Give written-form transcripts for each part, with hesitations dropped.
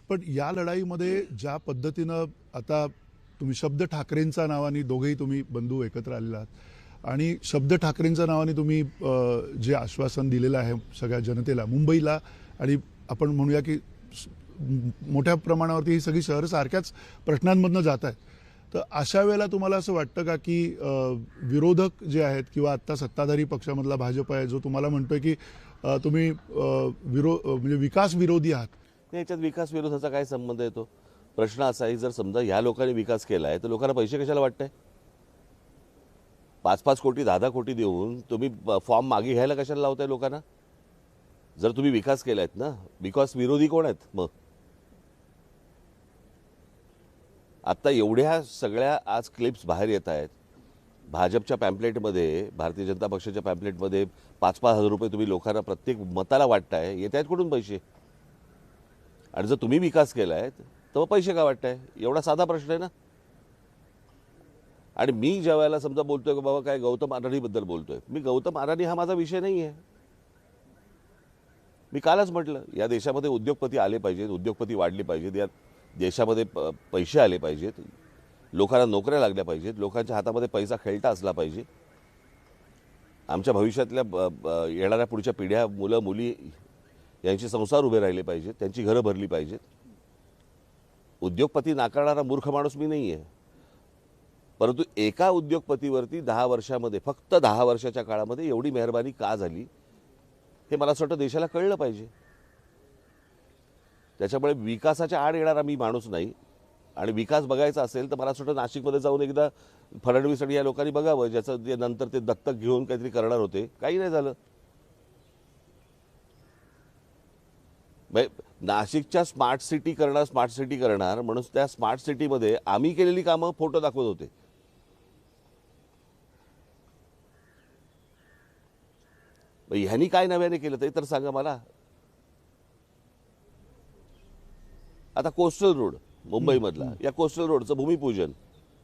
पण या लढाईमध्ये ज्या पद्धतीनं आता तुम्ही शब्द ठाकरेंच्या नावाने दोघेही तुम्ही बंधू एकत्र आलेला आहात आणि शब्द ठाकरेंच्या नावाने तुम्ही जे आश्वासन दिलेलं आहे सगळ्या जनतेला मुंबईला आणि आपण म्हणूया की मोठ्या प्रमाणावरती ही सगळी शहरं सारख्याच प्रश्नांमधनं जात आहेत, तर अशा वेळेला तुम्हाला असं वाटतं का की विरोधक जे आहेत किंवा आत्ता सत्ताधारी पक्षामधला भाजप आहे जो तुम्हाला म्हणतोय की तुम्ही म्हणजे विकास विरोधी आहात? याच्यात विकास विरोधाचा काय संबंध येतो? प्रश्न असा आहे, जर समजा ह्या लोकांनी विकास केला आहे तर लोकांना पैसे कशाला वाटतंय? 5-5 कोटी 10-10 कोटी देऊन तुम्ही फॉर्म मागे घ्यायला कशाला लावताय लोकांना? जर तुम्ही विकास केलायत ना, विकास विरोधी कोण आहेत मग? आत्ता एवढ्या सगळ्या आज क्लिप्स बाहेर येत आहेत. भाजपच्या पॅम्पलेटमध्ये, भारतीय जनता पक्षाच्या पॅम्पलेटमध्ये 5-5 हजार रुपये तुम्ही लोकांना प्रत्येक मताला वाटताय. येत आहेत कुठून पैसे? आणि जर तुम्ही विकास केला आहे तर मग पैसे का वाटताय? एवढा साधा प्रश्न आहे ना. आणि मी ज्या वेळेला समजा बोलतोय की बाबा काय गौतम अडाणीबद्दल बोलतोय, मी गौतम अडाणी हा माझा विषय नाही आहे. मी कालच म्हटलं या देशामध्ये उद्योगपती आले पाहिजेत, उद्योगपती वाढले पाहिजेत, या देशामध्ये पैसे आले पाहिजेत, लोकांना नोकऱ्या लागल्या पाहिजेत, लोकांच्या हातामध्ये पैसा खेळता असला पाहिजे. आमच्या भविष्यातल्या येणाऱ्या पुढच्या पिढ्या, मुलं मुली यांचे संसार उभे राहिले पाहिजेत, त्यांची घरं भरली पाहिजेत. उद्योगपती नाकारणारा मूर्ख माणूस मी नाही आहे. परंतु एका उद्योगपतीवरती 10 वर्षामध्ये, फक्त 10 वर्षाच्या काळामध्ये एवढी मेहरबानी का झाली हे मला असं वाटतं देशाला कळलं पाहिजे. त्याच्यामुळे विकासाच्या आड येणारा मी माणूस नाही. आणि विकास बघायचा असेल तर मला असं वाटतं नाशिकमध्ये जाऊन एकदा फडणवीस आणि या लोकांनी बघावं, ज्याचं ते नंतर ते दत्तक घेऊन काहीतरी करणार होते, काही नाही झालं. नाशिकच्या स्मार्ट सिटी करणार म्हणून त्या स्मार्ट सिटीमध्ये आम्ही केलेली कामं फोटो दाखवत होते. ह्यांनी काय नव्याने केलं ते तर सांगा मला. आता कोस्टल रोड मुंबईमधला, या कोस्टल रोडचं भूमिपूजन,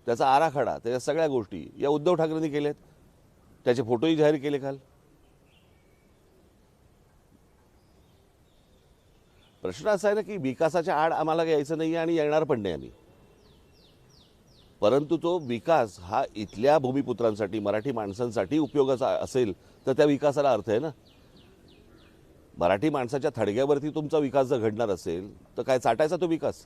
त्याचा आराखडा, त्याच्या सगळ्या गोष्टी या उद्धव ठाकरेंनी केल्यात. त्याचे फोटोही जाहीर केले काल. प्रश्न असा आहे ना की विकासाच्या आड आम्हाला यायचं नाही आणि येणार पण नाही आम्ही. परंतु तो विकास हा इथल्या भूमिपुत्रांसाठी, मराठी माणसांसाठी उपयोगाचा असेल तर त्या विकासाला अर्थ आहे ना. मराठी माणसाच्या थडग्यावरती तुमचा विकास जर घडणार असेल तर काय चाटायचा तो विकास?